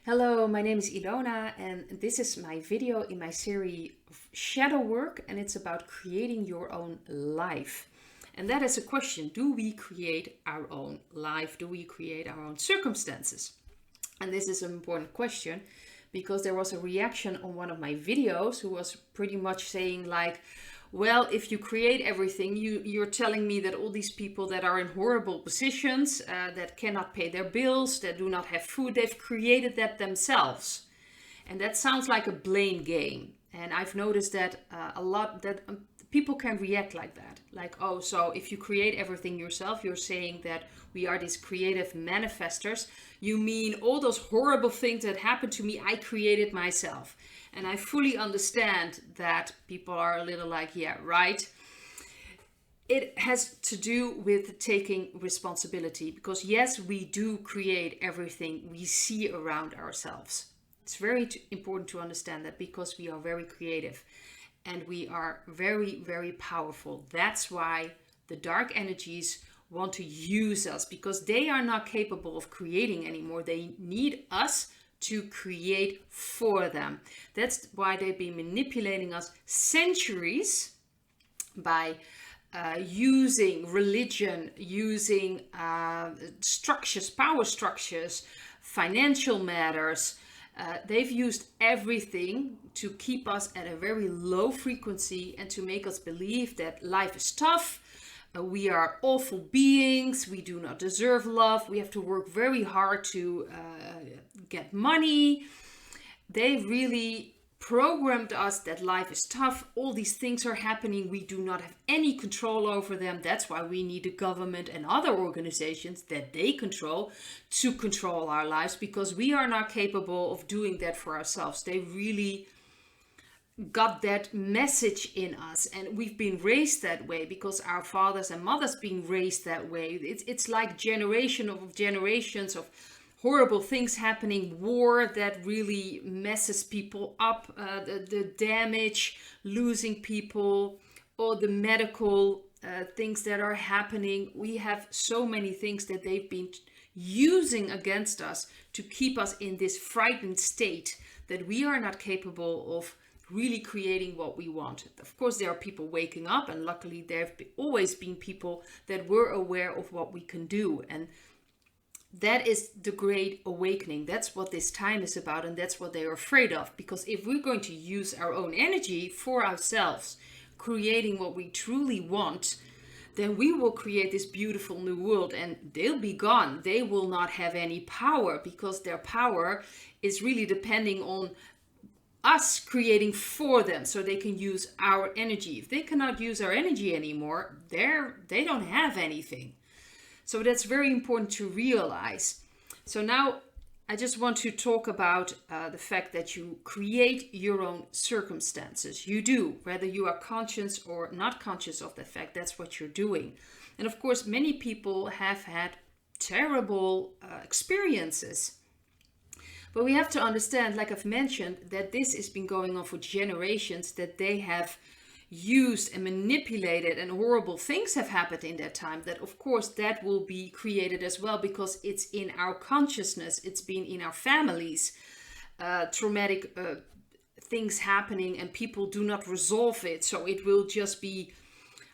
Hello, my name is Ilona and this is my video in my series Shadowwork, and it's about creating your own life. And that is a question: do we create our own life? Do we create our own circumstances? And this is an important question because there was a reaction on one of my videos who was pretty much saying like, well, if you create everything, you're telling me that all these people that are in horrible positions, that cannot pay their bills, that do not have food, they've created that themselves. And that sounds like a blame game. And I've noticed that a lot, that people can react like that. Like, oh, so if you create everything yourself, you're saying that we are these creative manifestors. You mean all those horrible things that happened to me, I created myself. And I fully understand that people are a little like, yeah, right. It has to do with taking responsibility because, yes, we do create everything we see around ourselves. It's very important to understand that because we are very creative and we are very, very powerful. That's why the dark energies want to use us, because they are not capable of creating anymore. They need us to create for them. That's why they've been manipulating us centuries by using religion, using structures, power structures, financial matters. They've used everything to keep us at a very low frequency and to make us believe that life is tough. We are awful beings. We do not deserve love. We have to work very hard to get money. They really programmed us that life is tough. All these things are happening. We do not have any control over them. That's why we need the government and other organizations that they control to control our lives, because we are not capable of doing that for ourselves. They really got that message in us, and we've been raised that way because our fathers and mothers been raised that way. It's like generations of horrible things happening, war that really messes people up, the damage, losing people, or the medical things that are happening. We have so many things that they've been using against us to keep us in this frightened state that we are not capable of really creating what we want. Of course, there are people waking up, and luckily there have always been people that were aware of what we can do. And that is the great awakening. That's what this time is about, and that's what they're afraid of. Because if we're going to use our own energy for ourselves, creating what we truly want, then we will create this beautiful new world, and they'll be gone. They will not have any power, because their power is really depending on us creating for them so they can use our energy. If they cannot use our energy anymore, they don't have anything. So that's very important to realize. So now I just want to talk about the fact that you create your own circumstances. You do, whether you are conscious or not conscious of the fact, that's what you're doing. And of course, many people have had terrible experiences. But we have to understand, like I've mentioned, that this has been going on for generations, that they have used and manipulated, and horrible things have happened in that time. That of course that will be created as well, because it's in our consciousness, it's been in our families, traumatic things happening, and people do not resolve it. So it will just be,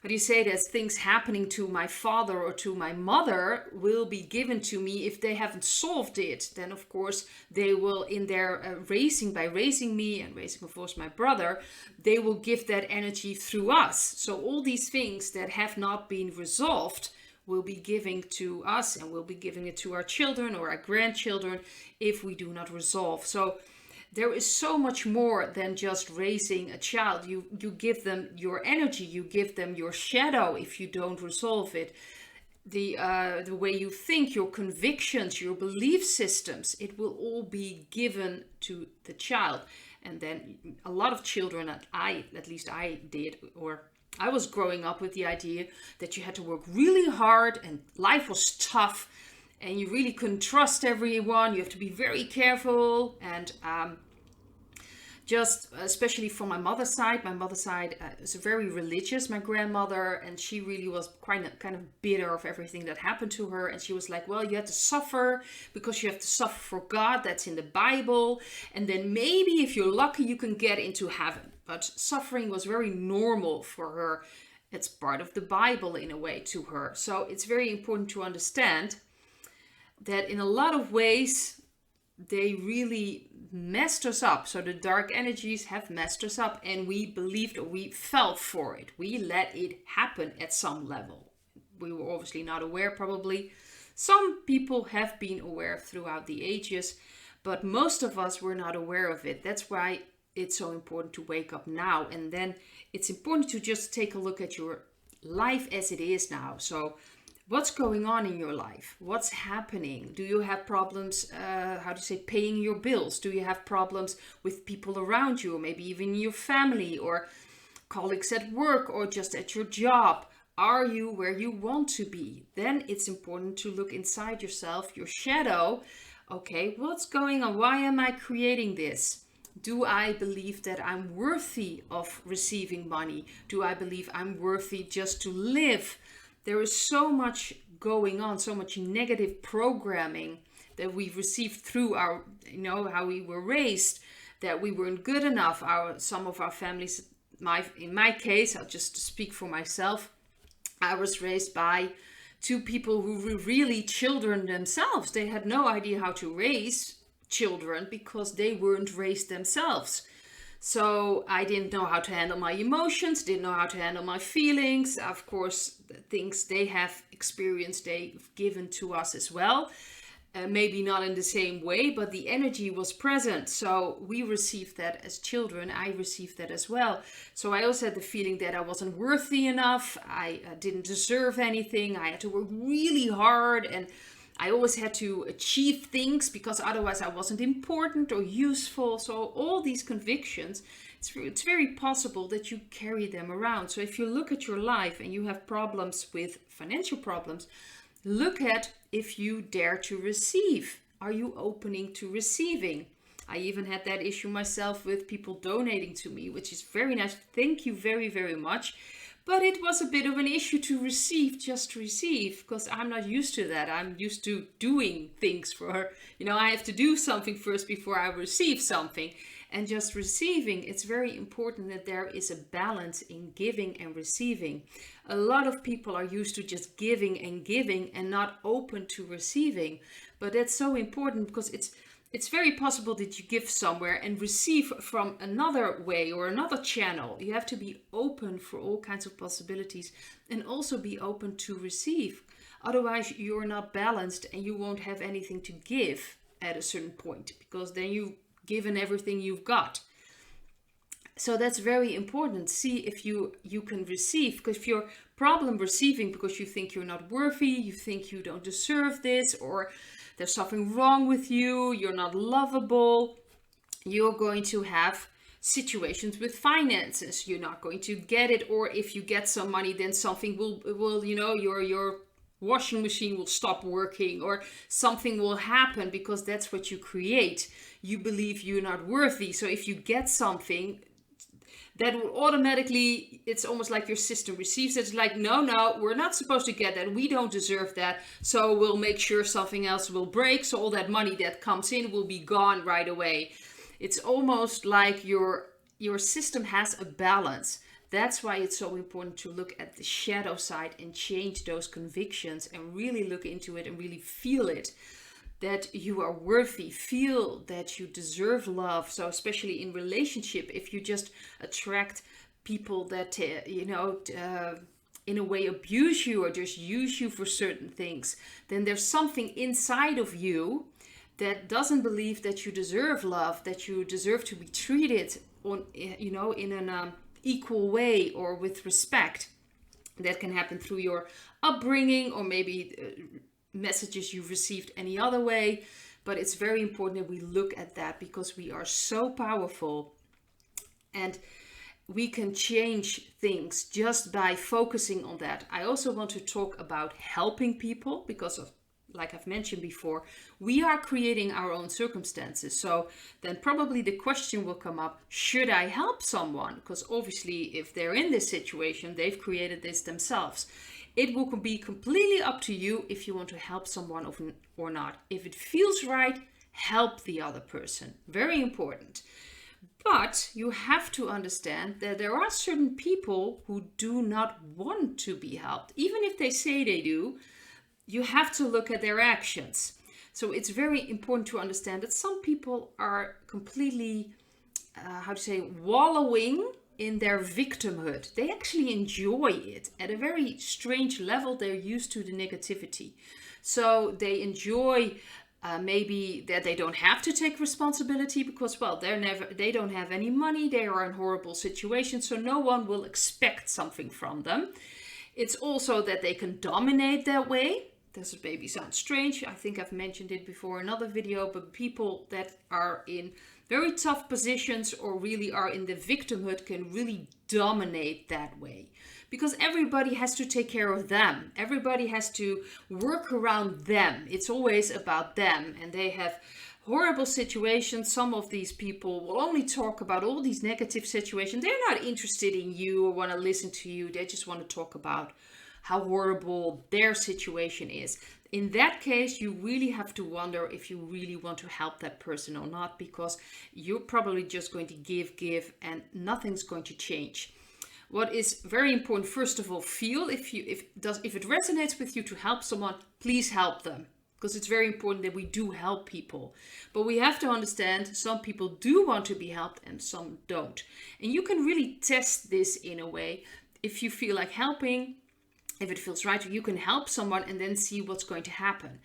how do you say that, things happening to my father or to my mother will be given to me. If they haven't solved it, then of course they will, in their by raising me and raising of course my brother, they will give that energy through us. So all these things that have not been resolved will be giving to us, and we'll be giving it to our children or our grandchildren if we do not resolve. So there is so much more than just raising a child. You give them your energy, you give them your shadow if you don't resolve it. The way you think, your convictions, your belief systems, it will all be given to the child. And then a lot of children, at least I did, or I was growing up with the idea that you had to work really hard and life was tough and you really couldn't trust everyone. You have to be very careful, and just especially from my mother's side. My mother's side is very religious, my grandmother, and she really was kind of bitter of everything that happened to her. And she was like, well, you have to suffer because you have to suffer for God. That's in the Bible. And then maybe if you're lucky, you can get into heaven. But suffering was very normal for her. It's part of the Bible in a way to her. So it's very important to understand that in a lot of ways, they really messed us up. So the dark energies have messed us up, and we believed, or we fell for it. We let it happen at some level. We were obviously not aware, probably. Some people have been aware throughout the ages, but most of us were not aware of it. That's why it's so important to wake up now. And then it's important to just take a look at your life as it is now. So what's going on in your life? What's happening? Do you have problems, paying your bills? Do you have problems with people around you, or maybe even your family, or colleagues at work, or just at your job? Are you where you want to be? Then it's important to look inside yourself, your shadow. Okay, what's going on? Why am I creating this? Do I believe that I'm worthy of receiving money? Do I believe I'm worthy just to live? There is so much going on, so much negative programming that we've received through our, how we were raised, that we weren't good enough. Some of our families, in my case, I'll just speak for myself, I was raised by two people who were really children themselves. They had no idea how to raise children because they weren't raised themselves. So I didn't know how to handle my emotions, didn't know how to handle my feelings. Of course, the things they have experienced, they've given to us as well. Maybe not in the same way, but the energy was present. So we received that as children. I received that as well. So I also had the feeling that I wasn't worthy enough. I didn't deserve anything. I had to work really hard, and I always had to achieve things because otherwise I wasn't important or useful. So all these convictions, it's very possible that you carry them around. So if you look at your life and you have problems with financial problems, look at if you dare to receive. Are you opening to receiving? I even had that issue myself with people donating to me, which is very nice. Thank you very, very much. But it was a bit of an issue to receive, just to receive, because I'm not used to that. I'm used to doing things for, I have to do something first before I receive something. And just receiving, it's very important that there is a balance in giving and receiving. A lot of people are used to just giving and not open to receiving. But that's so important because it's very possible that you give somewhere and receive from another way or another channel. You have to be open for all kinds of possibilities and also be open to receive. Otherwise, you're not balanced and you won't have anything to give at a certain point, because then you've given everything you've got. So that's very important. See if you can receive, because if you're problem receiving because you think you're not worthy, you think you don't deserve this, or there's something wrong with you, you're not lovable, you're going to have situations with finances. You're not going to get it, or if you get some money, then something will your washing machine will stop working, or something will happen because that's what you create. You believe you're not worthy. So if you get something, that will automatically, it's almost like your system receives it. It's like, no, we're not supposed to get that. We don't deserve that. So we'll make sure something else will break. So all that money that comes in will be gone right away. It's almost like your system has a balance. That's why it's so important to look at the shadow side and change those convictions and really look into it and really feel it. That you are worthy, feel that you deserve love. So especially in relationship, if you just attract people that, in a way abuse you or just use you for certain things, then there's something inside of you that doesn't believe that you deserve love, that you deserve to be treated in an equal way or with respect. That can happen through your upbringing, or maybe messages you've received any other way. But it's very important that we look at that, because we are so powerful and we can change things just by focusing on that. I also want to talk about helping people, because of like I've mentioned before, we are creating our own circumstances. So then probably the question will come up, should I help someone? Because obviously if they're in this situation, they've created this themselves. It will be completely up to you if you want to help someone or not. If it feels right, help the other person. Very important. But you have to understand that there are certain people who do not want to be helped. Even if they say they do, you have to look at their actions. So it's very important to understand that some people are completely, wallowing in their victimhood. They actually enjoy it at a very strange level. They're used to the negativity. So they enjoy maybe that they don't have to take responsibility because, well, they don't have any money. They are in horrible situations. So no one will expect something from them. It's also that they can dominate that way. This maybe sounds strange. I think I've mentioned it before in another video, but people that are in very tough positions or really are in the victimhood can really dominate that way. Because everybody has to take care of them. Everybody has to work around them. It's always about them. And they have horrible situations. Some of these people will only talk about all these negative situations. They're not interested in you or want to listen to you. They just want to talk about how horrible their situation is. In that case, you really have to wonder if you really want to help that person or not, because you're probably just going to give, and nothing's going to change. What is very important, first of all, feel if it resonates with you to help someone, please help them. Because it's very important that we do help people. But we have to understand some people do want to be helped and some don't. And you can really test this in a way. If you feel like helping, if it feels right, you can help someone and then see what's going to happen.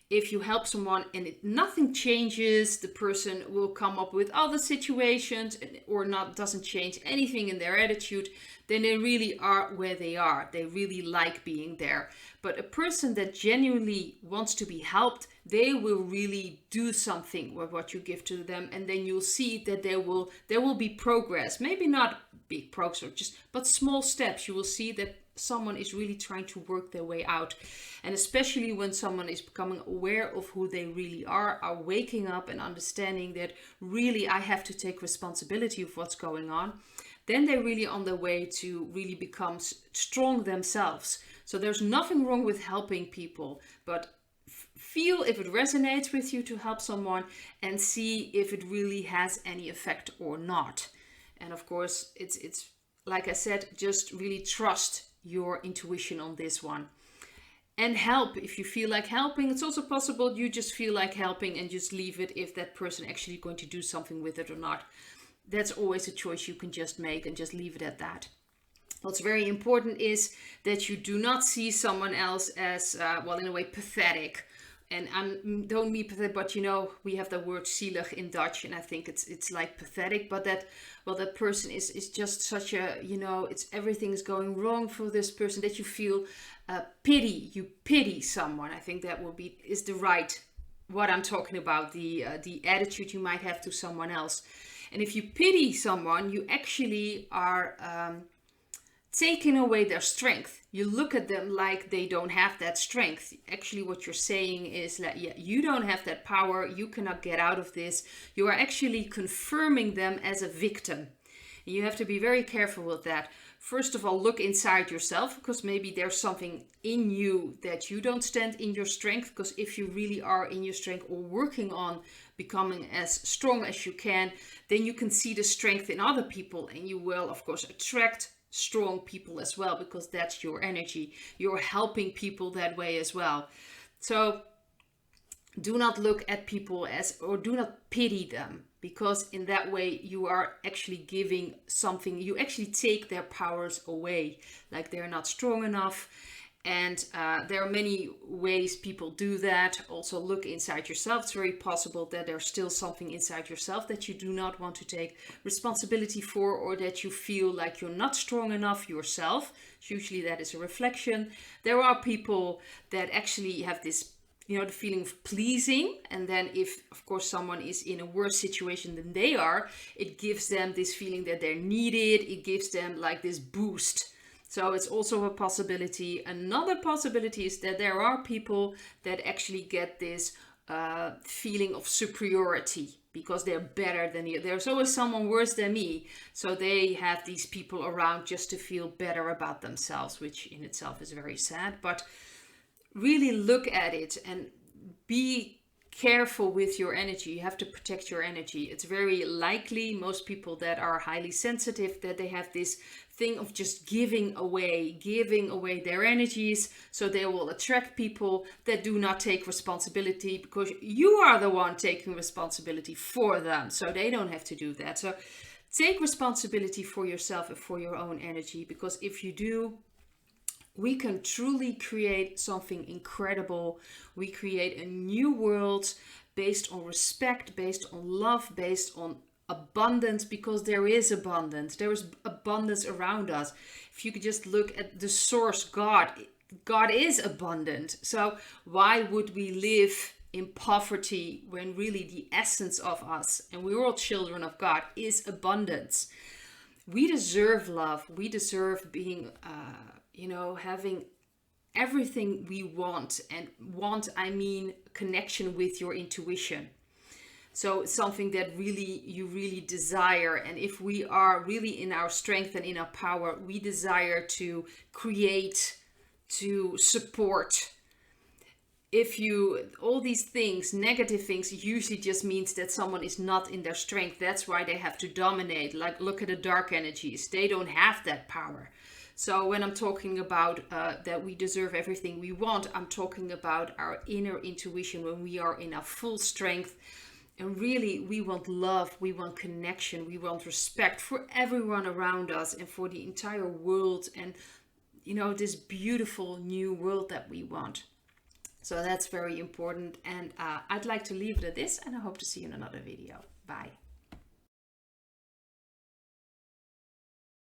If you help someone and nothing changes, the person will come up with other situations or doesn't change anything in their attitude, then they really are where they are. They really like being there. But a person that genuinely wants to be helped, they will really do something with what you give to them, and then you'll see that there will be progress. Maybe not big progress, but small steps. You will see that someone is really trying to work their way out. And especially when someone is becoming aware of who they really are waking up and understanding that really I have to take responsibility of what's going on, then they're really on their way to really become strong themselves. So there's nothing wrong with helping people, but feel if it resonates with you to help someone and see if it really has any effect or not. And of course, it's like I said, just really trust your intuition on this one. And help if you feel like helping. It's also possible you just feel like helping and just leave it if that person actually going to do something with it or not. That's always a choice you can just make and just leave it at that. What's very important is that you do not see someone else as, in a way, pathetic. And I don't mean pathetic, but we have the word zielig in Dutch, and I think it's like pathetic, but that person is just such a, it's everything is going wrong for this person, that you feel pity. You pity someone. I think that is the right, what I'm talking about, the attitude you might have to someone else. And if you pity someone, you actually are taking away their strength. You look at them like they don't have that strength. Actually, what you're saying is that, you don't have that power. You cannot get out of this. You are actually confirming them as a victim. And you have to be very careful with that. First of all, look inside yourself, because maybe there's something in you that you don't stand in your strength. Because if you really are in your strength or working on becoming as strong as you can, then you can see the strength in other people, and you will, of course, attract strong people as well, because that's your energy. You're helping people that way as well. So do not look at people or do not pity them, because in that way you are actually giving something. You actually take their powers away, like they're not strong enough. And there are many ways people do that. Also look inside yourself. It's very possible that there's still something inside yourself that you do not want to take responsibility for, or that you feel like you're not strong enough yourself. Usually that is a reflection. There are people that actually have this, the feeling of pleasing. And then if, of course, someone is in a worse situation than they are, it gives them this feeling that they're needed. It gives them like this boost. So it's also a possibility. Another possibility is that there are people that actually get this feeling of superiority because they're better than you. There's always someone worse than me. So they have these people around just to feel better about themselves, which in itself is very sad. But really look at it and be careful with your energy. You have to protect your energy. It's very likely most people that are highly sensitive that they have this thing of just giving away their energies, so they will attract people that do not take responsibility because you are the one taking responsibility for them, so they don't have to do that. So take responsibility for yourself and for your own energy, because if you do, we can truly create something incredible. We create a new world based on respect, based on love, based on abundance, because there is abundance. There is abundance around us. If you could just look at the source, God is abundant. So why would we live in poverty when really the essence of us, and we're all children of God, is abundance? We deserve love. We deserve being having everything we want. And want, I mean connection with your intuition. So it's something that you really desire. And if we are really in our strength and in our power, we desire to create, to support. All these things, negative things, usually just means that someone is not in their strength. That's why they have to dominate. Like, look at the dark energies. They don't have that power. So when I'm talking about that we deserve everything we want, I'm talking about our inner intuition when we are in our full strength. And really, we want love, we want connection, we want respect for everyone around us and for the entire world. And, this beautiful new world that we want. So that's very important. And I'd like to leave it at this, and I hope to see you in another video. Bye.